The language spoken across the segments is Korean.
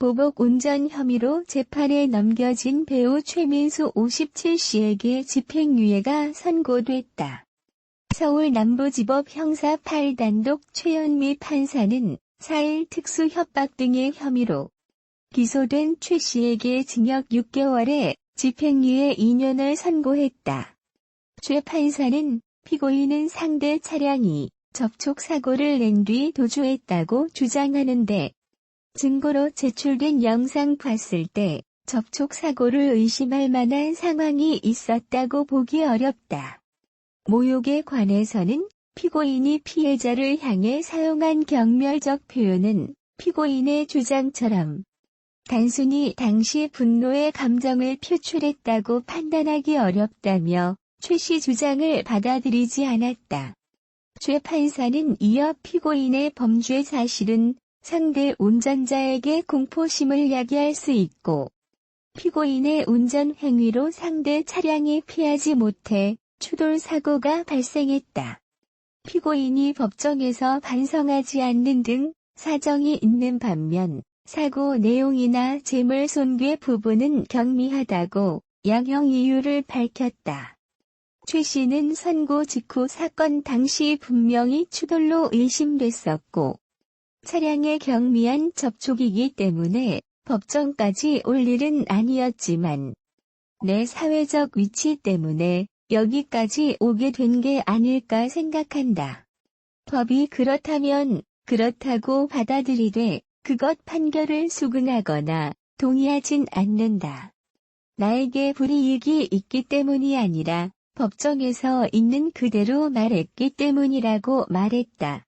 보복 운전 혐의로 재판에 넘겨진 배우 최민수 57씨에게 집행유예가 선고됐다. 서울 남부지법 형사 8단독 최연미 판사는 4일 특수 협박 등의 혐의로 기소된 최 씨에게 징역 6개월에 집행유예 2년을 선고했다. 최 판사는 피고인은 상대 차량이 접촉사고를 낸 뒤 도주했다고 주장하는데 증거로 제출된 영상 봤을 때 접촉사고를 의심할 만한 상황이 있었다고 보기 어렵다. 모욕에 관해서는 피고인이 피해자를 향해 사용한 경멸적 표현은 피고인의 주장처럼 단순히 당시 분노의 감정을 표출했다고 판단하기 어렵다며 최 씨 주장을 받아들이지 않았다. 최 판사는 이어 피고인의 범죄 사실은 상대 운전자에게 공포심을 야기할 수 있고 피고인의 운전 행위로 상대 차량이 피하지 못해 추돌 사고가 발생했다. 피고인이 법정에서 반성하지 않는 등 사정이 있는 반면 사고 내용이나 재물 손괴 부분은 경미하다고 양형 이유를 밝혔다. 최 씨는 선고 직후 사건 당시 분명히 추돌로 의심됐었고 차량의 경미한 접촉이기 때문에 법정까지 올 일은 아니었지만 내 사회적 위치 때문에 여기까지 오게 된 게 아닐까 생각한다. 법이 그렇다면 그렇다고 받아들이되 그것 판결을 수긍하거나 동의하진 않는다. 나에게 불이익이 있기 때문이 아니라 법정에서 있는 그대로 말했기 때문이라고 말했다.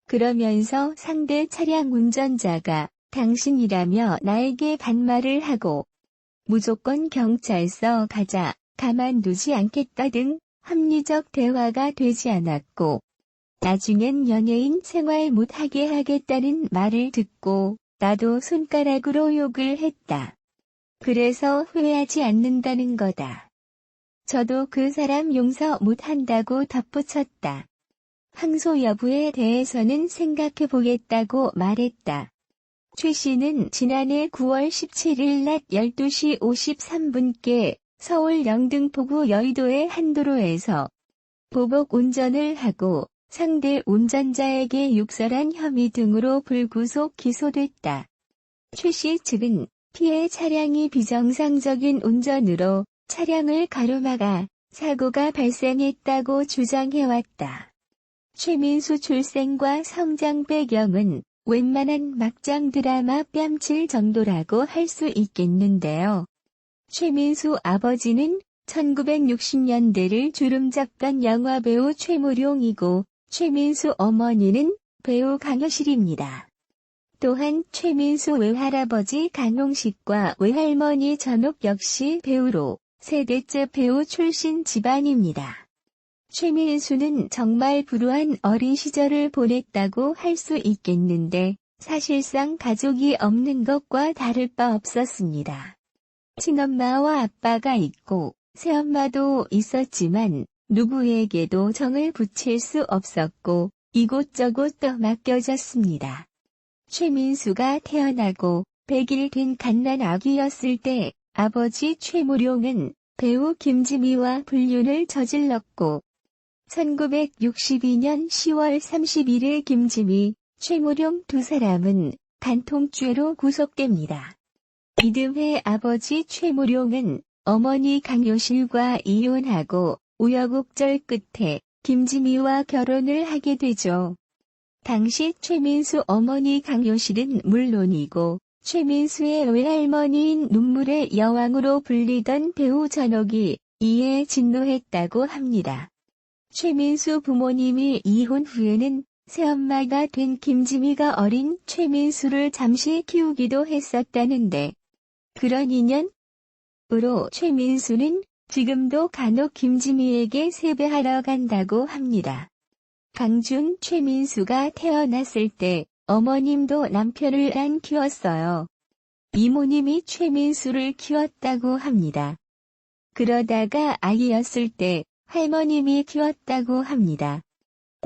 그러면서 상대 차량 운전자가 당신이라며 나에게 반말을 하고 무조건 경찰서 가자, 가만두지 않겠다 등 합리적 대화가 되지 않았고 나중엔 연예인 생활 못하게 하겠다는 말을 듣고 나도 손가락으로 욕을 했다. 그래서 후회하지 않는다는 거다. 저도 그 사람 용서 못한다고 덧붙였다. 항소 여부에 대해서는 생각해보겠다고 말했다. 최 씨는 지난해 9월 17일 낮 12시 53분께 서울 영등포구 여의도의 한 도로에서 보복 운전을 하고 상대 운전자에게 욕설한 혐의 등으로 불구속 기소됐다. 최 씨 측은 피해 차량이 비정상적인 운전으로 차량을 가로막아 사고가 발생했다고 주장해왔다. 최민수 출생과 성장 배경은 웬만한 막장 드라마 뺨칠 정도라고 할 수 있겠는데요. 최민수 아버지는 1960년대를 주름잡던 영화배우 최무룡이고 최민수 어머니는 배우 강효실입니다. 또한 최민수 외할아버지 강용식과 외할머니 전옥 역시 배우로 세대째 배우 출신 집안입니다. 최민수는 정말 불우한 어린 시절을 보냈다고 할 수 있겠는데 사실상 가족이 없는 것과 다를 바 없었습니다. 친엄마와 아빠가 있고 새엄마도 있었지만 누구에게도 정을 붙일 수 없었고 이곳저곳 떠맡겨졌습니다. 최민수가 태어나고 100일 된 갓난 아기였을 때 아버지 최무룡은 배우 김지미와 불륜을 저질렀고 1962년 10월 31일 김지미, 최무룡 두 사람은 간통죄로 구속됩니다. 이듬해 아버지 최무룡은 어머니 강효실과 이혼하고 우여곡절 끝에 김지미와 결혼을 하게 되죠. 당시 최민수 어머니 강효실은 물론이고 최민수의 외할머니인 눈물의 여왕으로 불리던 배우 전옥이 이에 진노했다고 합니다. 최민수 부모님이 이혼 후에는 새엄마가 된 김지미가 어린 최민수를 잠시 키우기도 했었다는데 그런 인연으로 최민수는 지금도 간혹 김지미에게 세배하러 간다고 합니다. 강준 최민수가 태어났을 때 어머님도 남편을 안 키웠어요. 이모님이 최민수를 키웠다고 합니다. 그러다가 아기였을 때 할머님이 키웠다고 합니다.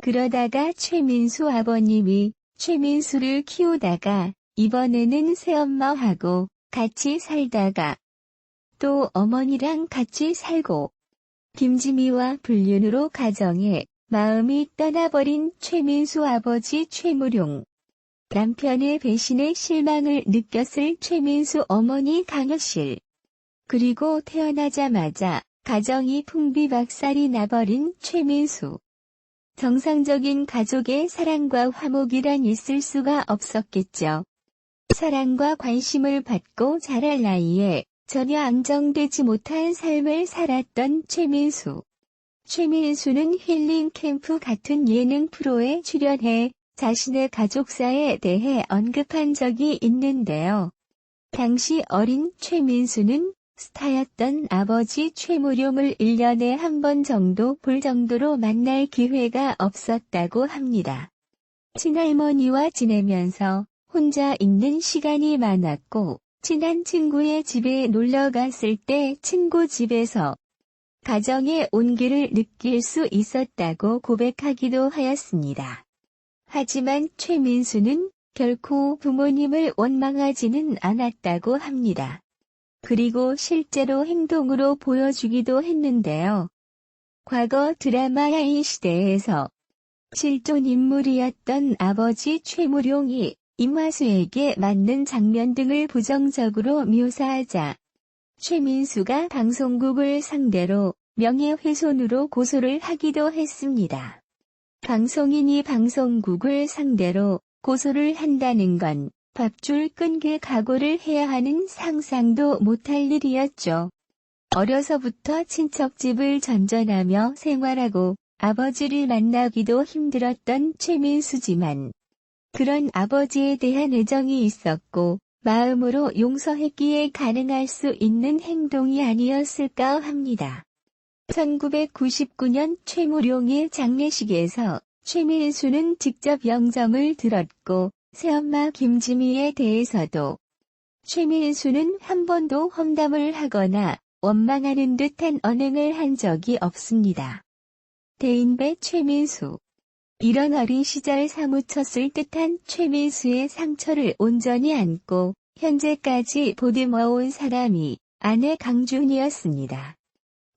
그러다가 최민수 아버님이 최민수를 키우다가 이번에는 새엄마하고 같이 살다가 또 어머니랑 같이 살고 김지미와 불륜으로 가정에 마음이 떠나버린 최민수 아버지 최무룡. 남편의 배신에 실망을 느꼈을 최민수 어머니 강여실. 그리고 태어나자마자 가정이 풍비박살이 나버린 최민수. 정상적인 가족의 사랑과 화목이란 있을 수가 없었겠죠. 사랑과 관심을 받고 자랄 나이에 전혀 안정되지 못한 삶을 살았던 최민수. 최민수는 힐링 캠프 같은 예능 프로에 출연해 자신의 가족사에 대해 언급한 적이 있는데요. 당시 어린 최민수는 스타였던 아버지 최무룡을 1년에 한 번 정도 볼 정도로 만날 기회가 없었다고 합니다. 친할머니와 지내면서 혼자 있는 시간이 많았고 친한 친구의 집에 놀러 갔을 때 친구 집에서 가정의 온기를 느낄 수 있었다고 고백하기도 하였습니다. 하지만 최민수는 결코 부모님을 원망하지는 않았다고 합니다. 그리고 실제로 행동으로 보여주기도 했는데요. 과거 드라마 야인시대에서 실존 인물이었던 아버지 최무룡이 임화수에게 맞는 장면 등을 부정적으로 묘사하자 최민수가 방송국을 상대로 명예훼손으로 고소를 하기도 했습니다. 방송인이 방송국을 상대로 고소를 한다는 건 밥줄 끊길 각오를 해야 하는 상상도 못할 일이었죠. 어려서부터 친척집을 전전하며 생활하고 아버지를 만나기도 힘들었던 최민수지만 그런 아버지에 대한 애정이 있었고 마음으로 용서했기에 가능할 수 있는 행동이 아니었을까 합니다. 1999년 최무룡의 장례식에서 최민수는 직접 영정을 들었고 새엄마 김지미에 대해서도 최민수는 한 번도 험담을 하거나 원망하는 듯한 언행을 한 적이 없습니다. 대인배 최민수. 이런 어린 시절 사무쳤을 듯한 최민수의 상처를 온전히 안고 현재까지 보듬어온 사람이 아내 강준이었습니다.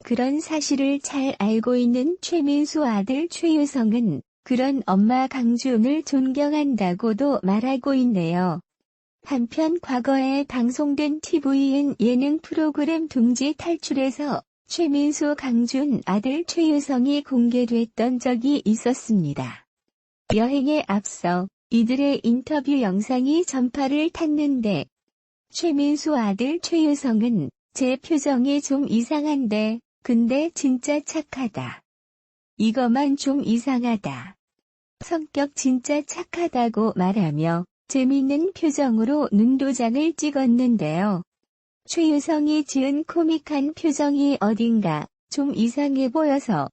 그런 사실을 잘 알고 있는 최민수 아들 최유성은 그런 엄마 강준을 존경한다고도 말하고 있네요. 한편 과거에 방송된 TVN 예능 프로그램 둥지 탈출에서 최민수 강준 아들 최유성이 공개됐던 적이 있었습니다. 여행에 앞서 이들의 인터뷰 영상이 전파를 탔는데 최민수 아들 최유성은 제 표정이 좀 이상한데 근데 진짜 착하다. 이거만 좀 이상하다. 성격 진짜 착하다고 말하며 재밌는 표정으로 눈도장을 찍었는데요. 최유성이 지은 코믹한 표정이 어딘가 좀 이상해 보여서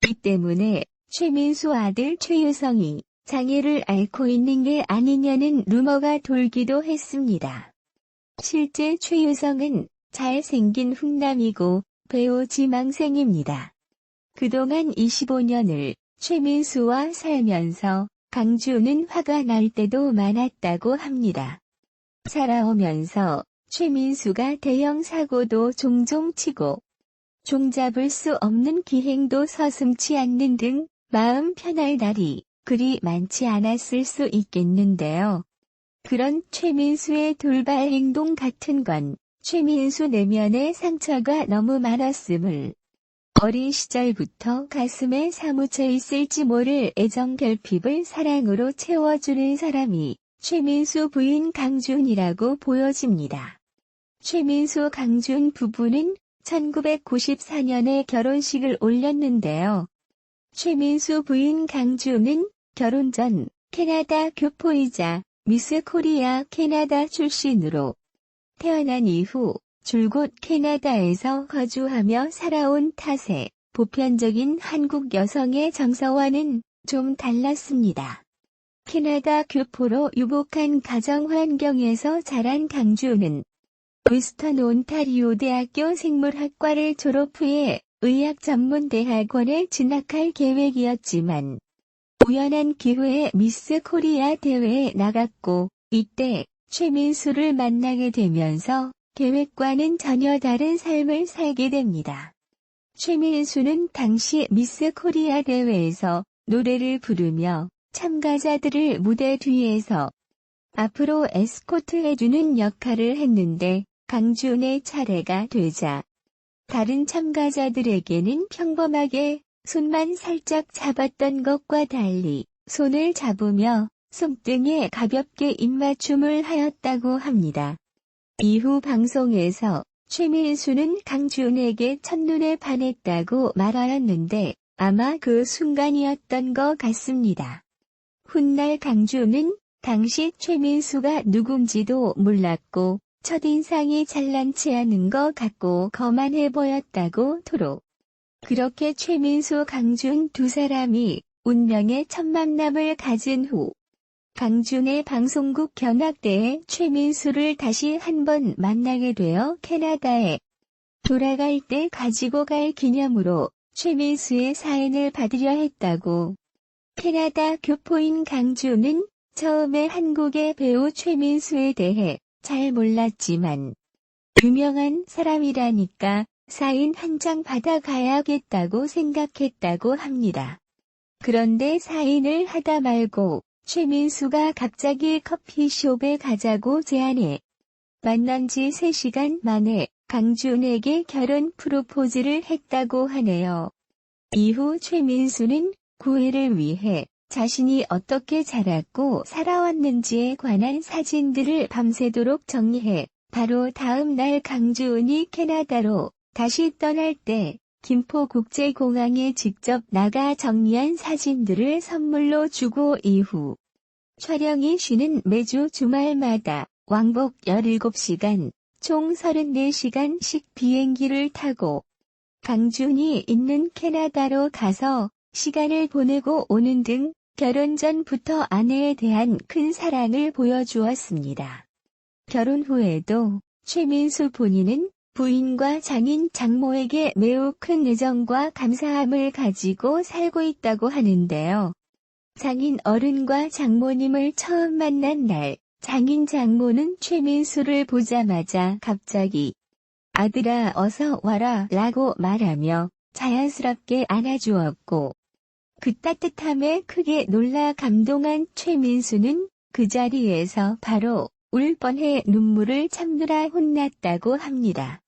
이 때문에 최민수 아들 최유성이 장애를 앓고 있는 게 아니냐는 루머가 돌기도 했습니다. 실제 최유성은 잘생긴 훈남이고 배우 지망생입니다. 그동안 25년을 최민수와 살면서 강준은 화가 날 때도 많았다고 합니다. 살아오면서 최민수가 대형 사고도 종종 치고 종잡을 수 없는 기행도 서슴지 않는 등 마음 편할 날이 그리 많지 않았을 수 있겠는데요. 그런 최민수의 돌발 행동 같은 건 최민수 내면의 상처가 너무 많았음을 어린 시절부터 가슴에 사무쳐 있을지 모를 애정 결핍을 사랑으로 채워주는 사람이 최민수 부인 강준이라고 보여집니다. 최민수 강준 부부는 1994년에 결혼식을 올렸는데요. 최민수 부인 강준은 결혼 전 캐나다 교포이자 미스 코리아 캐나다 출신으로 태어난 이후 줄곧 캐나다에서 거주하며 살아온 탓에 보편적인 한국 여성의 정서와는 좀 달랐습니다. 캐나다 교포로 유복한 가정 환경에서 자란 강준은 웨스턴 온타리오 대학교 생물학과를 졸업 후에 의학전문대학원에 진학할 계획이었지만 우연한 기회에 미스 코리아 대회에 나갔고 이때 최민수를 만나게 되면서 계획과는 전혀 다른 삶을 살게 됩니다. 최민수는 당시 미스 코리아 대회에서 노래를 부르며 참가자들을 무대 뒤에서 앞으로 에스코트해주는 역할을 했는데 강준의 차례가 되자 다른 참가자들에게는 평범하게 손만 살짝 잡았던 것과 달리 손을 잡으며 손등에 가볍게 입맞춤을 하였다고 합니다. 이후 방송에서 최민수는 강준에게 첫눈에 반했다고 말하였는데 아마 그 순간이었던 것 같습니다. 훗날 강준은 당시 최민수가 누군지도 몰랐고 첫인상이 잘난치 않은 것 같고 거만해 보였다고 토로. 그렇게 최민수 강준 두 사람이 운명의 첫 만남을 가진 후 강준의 방송국 견학대에 최민수를 다시 한번 만나게 되어 캐나다에 돌아갈 때 가지고 갈 기념으로 최민수의 사인을 받으려 했다고. 캐나다 교포인 강준은 처음에 한국의 배우 최민수에 대해 잘 몰랐지만 유명한 사람이라니까 사인 한 장 받아가야겠다고 생각했다고 합니다. 그런데 사인을 하다 말고 최민수가 갑자기 커피숍에 가자고 제안해 만난 지 3시간 만에 강준에게 결혼 프로포즈를 했다고 하네요. 이후 최민수는 구애를 위해 자신이 어떻게 자랐고 살아왔는지에 관한 사진들을 밤새도록 정리해 바로 다음 날 강준이 캐나다로 다시 떠날 때 김포국제공항에 직접 나가 정리한 사진들을 선물로 주고 이후 촬영이 쉬는 매주 주말마다 왕복 17시간, 총 34시간씩 비행기를 타고 강준이 있는 캐나다로 가서 시간을 보내고 오는 등 결혼 전부터 아내에 대한 큰 사랑을 보여주었습니다. 결혼 후에도 최민수 본인은 부인과 장인 장모에게 매우 큰 애정과 감사함을 가지고 살고 있다고 하는데요. 장인 어른과 장모님을 처음 만난 날, 장인 장모는 최민수를 보자마자 갑자기 아들아 어서 와라 라고 말하며 자연스럽게 안아주었고 그 따뜻함에 크게 놀라 감동한 최민수는 그 자리에서 바로 울 뻔해 눈물을 참느라 혼났다고 합니다.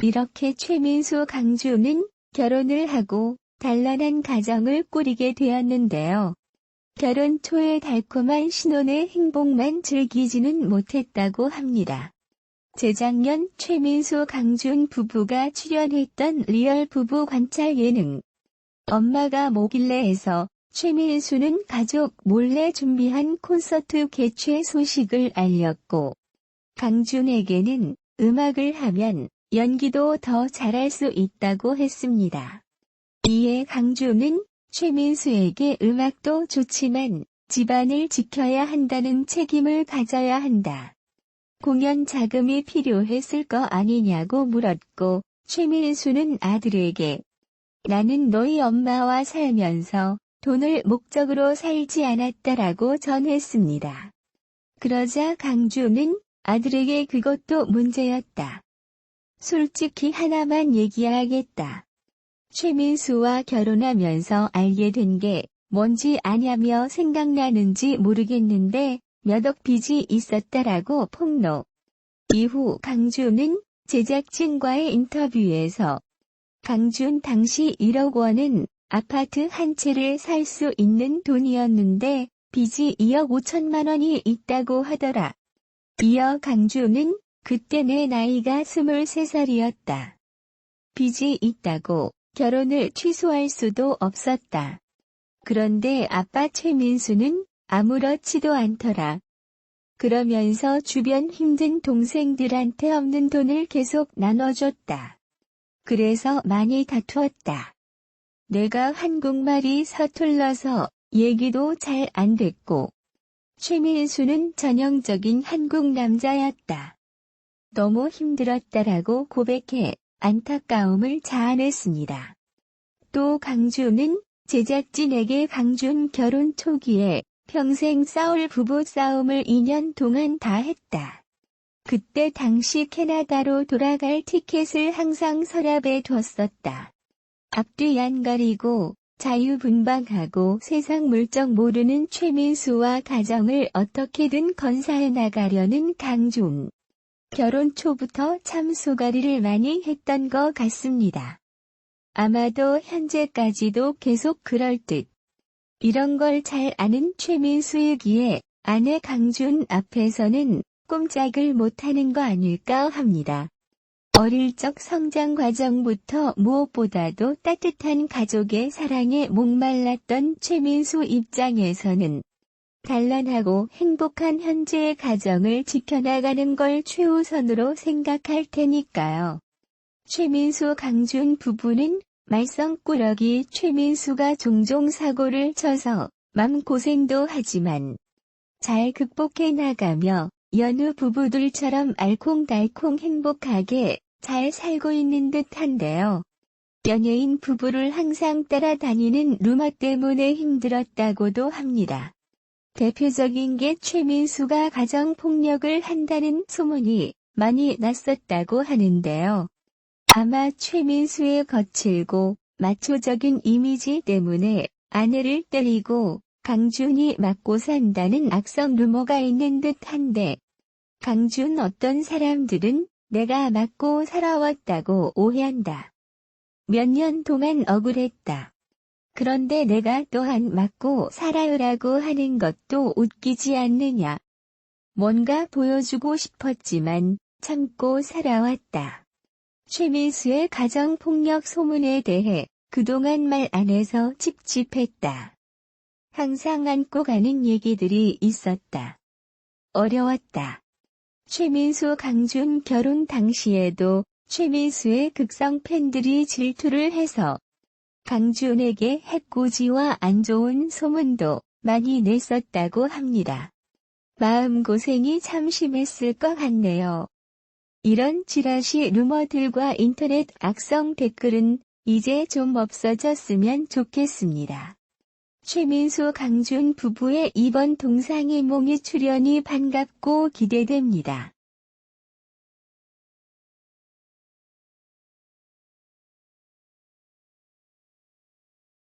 이렇게 최민수 강준은 결혼을 하고 단란한 가정을 꾸리게 되었는데요. 결혼 초의 달콤한 신혼의 행복만 즐기지는 못했다고 합니다. 재작년 최민수 강준 부부가 출연했던 리얼 부부 관찰 예능 엄마가 뭐길래에서 최민수는 가족 몰래 준비한 콘서트 개최 소식을 알렸고 강준에게는 음악을 하면 연기도 더 잘할 수 있다고 했습니다. 이에 강준은 최민수에게 음악도 좋지만 집안을 지켜야 한다는 책임을 가져야 한다. 공연 자금이 필요했을 거 아니냐고 물었고 최민수는 아들에게 나는 너희 엄마와 살면서 돈을 목적으로 살지 않았다라고 전했습니다. 그러자 강준은 아들에게 그것도 문제였다. 솔직히 하나만 얘기하겠다. 최민수와 결혼하면서 알게 된 게 뭔지 아냐며 생각나는지 모르겠는데 몇 억 빚이 있었다라고 폭로. 이후 강준은 제작진과의 인터뷰에서 강준 당시 1억 원은 아파트 한 채를 살 수 있는 돈이었는데 빚이 2억 5천만 원이 있다고 하더라. 이어 강준은 그때 내 나이가 23살이었다. 빚이 있다고 결혼을 취소할 수도 없었다. 그런데 아빠 최민수는 아무렇지도 않더라. 그러면서 주변 힘든 동생들한테 없는 돈을 계속 나눠줬다. 그래서 많이 다투었다. 내가 한국말이 서툴러서 얘기도 잘 안 됐고 최민수는 전형적인 한국 남자였다. 너무 힘들었다라고 고백해 안타까움을 자아냈습니다. 또 강준은 제작진에게 강준 결혼 초기에 평생 싸울 부부싸움을 2년 동안 다 했다. 그때 당시 캐나다로 돌아갈 티켓을 항상 서랍에 뒀었다. 앞뒤 안 가리고 자유분방하고 세상 물정 모르는 최민수와 가정을 어떻게든 건사해 나가려는 강준. 결혼 초부터 참 소가리를 많이 했던 것 같습니다. 아마도 현재까지도 계속 그럴 듯. 이런 걸 잘 아는 최민수이기에 아내 강준 앞에서는 꼼짝을 못하는 거 아닐까 합니다. 어릴 적 성장 과정부터 무엇보다도 따뜻한 가족의 사랑에 목말랐던 최민수 입장에서는 단란하고 행복한 현재의 가정을 지켜나가는 걸 최우선으로 생각할 테니까요. 최민수 강준 부부는 말썽꾸러기 최민수가 종종 사고를 쳐서 맘고생도 하지만 잘 극복해 나가며 여느 부부들처럼 알콩달콩 행복하게 잘 살고 있는 듯한데요. 연예인 부부를 항상 따라다니는 루머 때문에 힘들었다고도 합니다. 대표적인 게 최민수가 가정폭력을 한다는 소문이 많이 났었다고 하는데요. 아마 최민수의 거칠고 마초적인 이미지 때문에 아내를 때리고 강준이 맞고 산다는 악성 루머가 있는 듯한데 강준 어떤 사람들은 내가 맞고 살아왔다고 오해한다. 몇 년 동안 억울했다. 그런데 내가 또한 맞고 살아요라고 하는 것도 웃기지 않느냐. 뭔가 보여주고 싶었지만 참고 살아왔다. 최민수의 가정폭력 소문에 대해 그동안 말 안 해서 찝찝했다. 항상 안고 가는 얘기들이 있었다. 어려웠다. 최민수 강준 결혼 당시에도 최민수의 극성 팬들이 질투를 해서 강준에게 해코지와 안 좋은 소문도 많이 냈었다고 합니다. 마음고생이 참 심했을 것 같네요. 이런 지라시 루머들과 인터넷 악성 댓글은 이제 좀 없어졌으면 좋겠습니다. 최민수 강준 부부의 이번 동상이몽이 출연이 반갑고 기대됩니다.